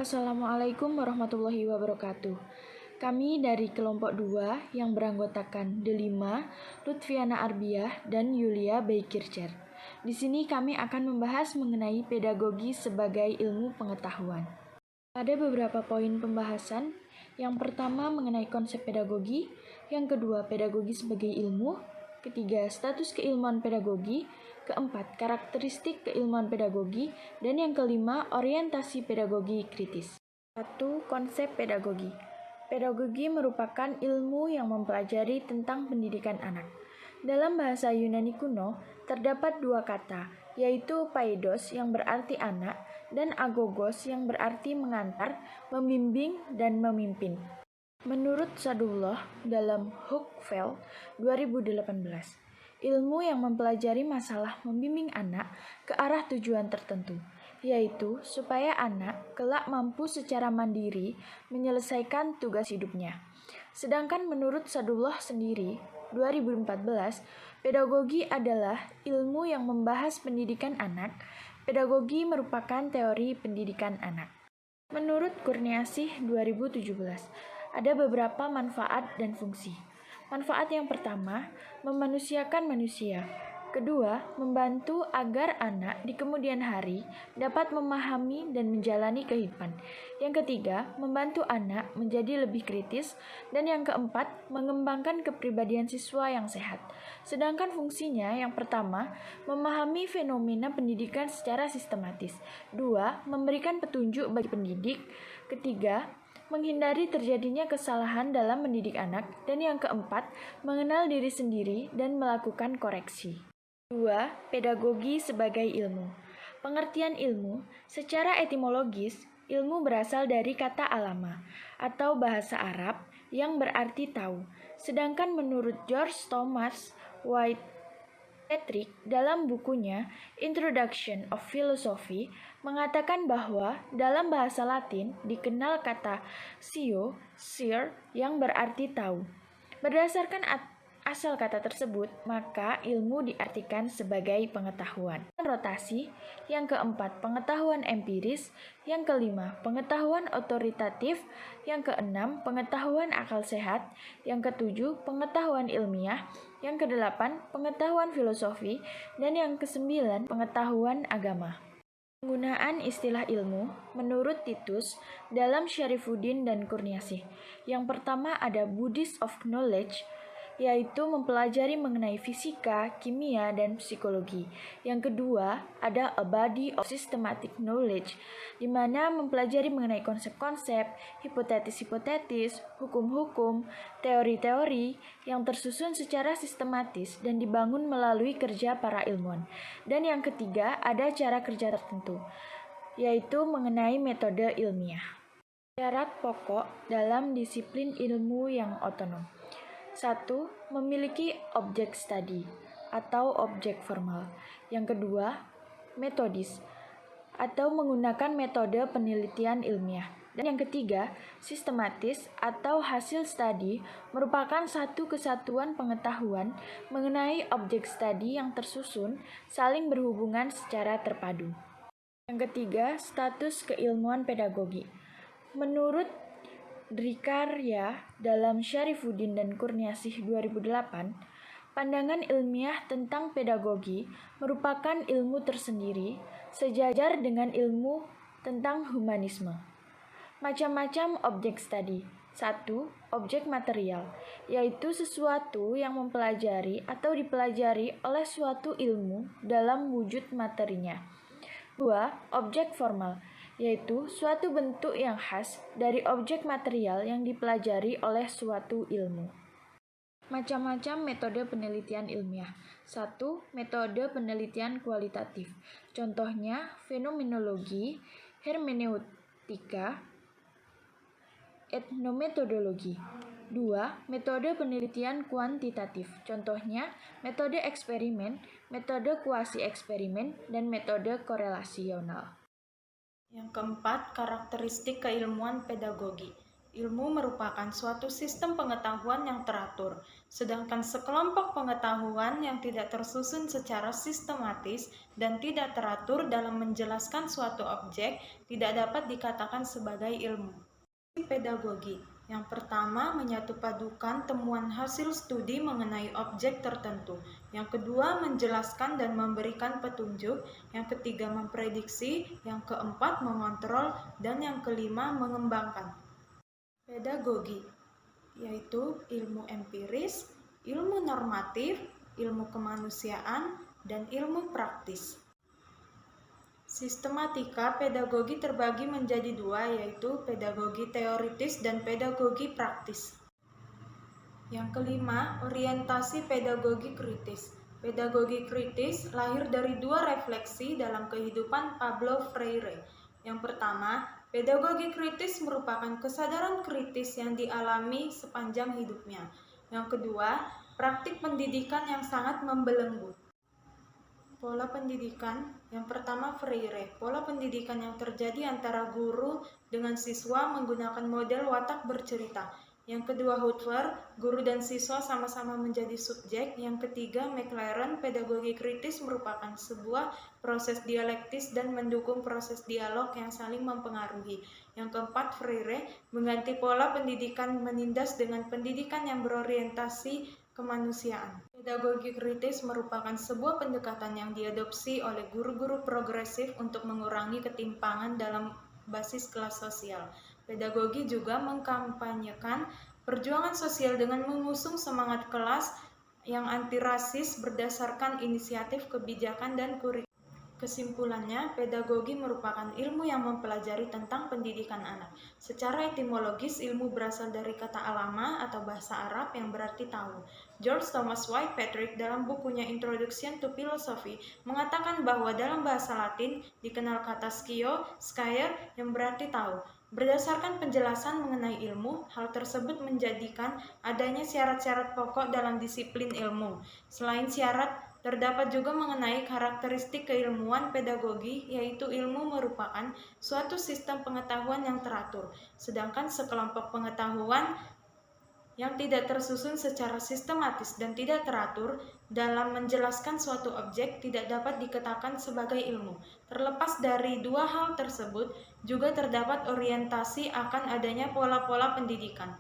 Assalamualaikum warahmatullahi wabarakatuh. Kami dari kelompok 2 yang beranggotakan Delima, Lutfiana Arbiah, dan Yulia Baikircher. Di sini kami akan membahas mengenai pedagogi sebagai ilmu pengetahuan. Ada beberapa poin pembahasan. Yang pertama mengenai konsep pedagogi, yang kedua pedagogi sebagai ilmu, ketiga status keilmuan pedagogi, keempat karakteristik keilmuan pedagogi, dan yang kelima orientasi pedagogi kritis. 1. Konsep pedagogi. Pedagogi merupakan ilmu yang mempelajari tentang pendidikan anak. Dalam bahasa Yunani kuno, terdapat dua kata, yaitu paidos yang berarti anak dan agogos yang berarti mengantar, membimbing, dan memimpin. Menurut Sadullah dalam Hukvel 2018, ilmu yang mempelajari masalah membimbing anak ke arah tujuan tertentu, yaitu supaya anak kelak mampu secara mandiri menyelesaikan tugas hidupnya. Sedangkan menurut Sadullah sendiri, 2014, pedagogi adalah ilmu yang membahas pendidikan anak. Pedagogi merupakan teori pendidikan anak. Menurut Kurniasih 2017, ada beberapa manfaat dan fungsi. Manfaat yang pertama, memanusiakan manusia. Kedua, membantu agar anak di kemudian hari dapat memahami dan menjalani kehidupan. Yang ketiga, membantu anak menjadi lebih kritis. Dan yang keempat, mengembangkan kepribadian siswa yang sehat. Sedangkan fungsinya yang pertama, memahami fenomena pendidikan secara sistematis. Dua, memberikan petunjuk bagi pendidik. Ketiga, menghindari terjadinya kesalahan dalam mendidik anak. Dan yang keempat, mengenal diri sendiri dan melakukan koreksi. 2. Pedagogi sebagai ilmu. Pengertian ilmu, secara etimologis, ilmu berasal dari kata alama atau bahasa Arab yang berarti tahu. Sedangkan menurut George Thomas Whitepatrick dalam bukunya Introduction of Philosophy mengatakan bahwa dalam bahasa Latin dikenal kata scior yang berarti tahu. Berdasarkan asal kata tersebut, maka ilmu diartikan sebagai pengetahuan. Rotasi, yang keempat pengetahuan empiris, yang kelima pengetahuan otoritatif, yang keenam pengetahuan akal sehat, yang ketujuh pengetahuan ilmiah, yang kedelapan pengetahuan filosofi, dan yang kesembilan pengetahuan agama. Penggunaan istilah ilmu menurut Titus dalam Syarifuddin dan Kurniasih. Yang pertama ada bodies of knowledge, yaitu mempelajari mengenai fisika, kimia, dan psikologi. Yang kedua, ada a body of systematic knowledge, di mana mempelajari mengenai konsep-konsep, hipotetis-hipotetis, hukum-hukum, teori-teori yang tersusun secara sistematis dan dibangun melalui kerja para ilmuwan. Dan yang ketiga, ada cara kerja tertentu, yaitu mengenai metode ilmiah. Syarat pokok dalam disiplin ilmu yang otonom. 1. Memiliki objek studi atau objek formal. Yang kedua, metodis atau menggunakan metode penelitian ilmiah. Dan yang ketiga, sistematis atau hasil studi merupakan satu kesatuan pengetahuan mengenai objek studi yang tersusun saling berhubungan secara terpadu. Yang ketiga, status keilmuan pedagogi. Menurut Drikarya dalam Syarifuddin dan Kurniasih 2008, pandangan ilmiah tentang pedagogi merupakan ilmu tersendiri sejajar dengan ilmu tentang humanisme. Macam-macam objek studi. 1. Objek material, yaitu sesuatu yang mempelajari atau dipelajari oleh suatu ilmu dalam wujud materinya. 2. Objek formal, yaitu suatu bentuk yang khas dari objek material yang dipelajari oleh suatu ilmu. Macam-macam metode penelitian ilmiah. 1. Metode penelitian kualitatif. Contohnya fenomenologi, hermeneutika, etnometodologi. 2. Metode penelitian kuantitatif. Contohnya metode eksperimen, metode kuasi eksperimen, dan metode korelasional. Yang keempat, karakteristik keilmuan pedagogi. Ilmu merupakan suatu sistem pengetahuan yang teratur, sedangkan sekelompok pengetahuan yang tidak tersusun secara sistematis dan tidak teratur dalam menjelaskan suatu objek tidak dapat dikatakan sebagai ilmu. Pedagogi yang pertama menyatu padukan temuan hasil studi mengenai objek tertentu, yang kedua menjelaskan dan memberikan petunjuk, yang ketiga memprediksi, yang keempat mengontrol, dan yang kelima mengembangkan. Pedagogi yaitu ilmu empiris, ilmu normatif, ilmu kemanusiaan, dan ilmu praktis. Sistematika pedagogi terbagi menjadi dua, yaitu pedagogi teoritis dan pedagogi praktis. Yang kelima, orientasi pedagogi kritis. Pedagogi kritis lahir dari dua refleksi dalam kehidupan Pablo Freire. Yang pertama, pedagogi kritis merupakan kesadaran kritis yang dialami sepanjang hidupnya. Yang kedua, praktik pendidikan yang sangat membelenggu. Pola pendidikan yang pertama Freire, pola pendidikan yang terjadi antara guru dengan siswa menggunakan model watak bercerita. Yang kedua Hutver, guru dan siswa sama-sama menjadi subjek. Yang ketiga McLaren, pedagogi kritis merupakan sebuah proses dialektis dan mendukung proses dialog yang saling mempengaruhi. Yang keempat Freire, mengganti pola pendidikan menindas dengan pendidikan yang berorientasi kemanusiaan. Pedagogi kritis merupakan sebuah pendekatan yang diadopsi oleh guru-guru progresif untuk mengurangi ketimpangan dalam basis kelas sosial. Pedagogi juga mengkampanyekan perjuangan sosial dengan mengusung semangat kelas yang anti-rasis berdasarkan inisiatif kebijakan dan kurikulum. Kesimpulannya, pedagogi merupakan ilmu yang mempelajari tentang pendidikan anak. Secara etimologis, ilmu berasal dari kata alama atau bahasa Arab yang berarti tahu. George Thomas White Patrick dalam bukunya Introduction to Philosophy mengatakan bahwa dalam bahasa Latin dikenal kata scio, scire, yang berarti tahu. Berdasarkan penjelasan mengenai ilmu, hal tersebut menjadikan adanya syarat-syarat pokok dalam disiplin ilmu. Selain syarat, terdapat juga mengenai karakteristik keilmuan pedagogi, yaitu ilmu merupakan suatu sistem pengetahuan yang teratur, sedangkan sekelompok pengetahuan yang tidak tersusun secara sistematis dan tidak teratur dalam menjelaskan suatu objek tidak dapat dikatakan sebagai ilmu. Terlepas dari dua hal tersebut, juga terdapat orientasi akan adanya pola-pola pendidikan.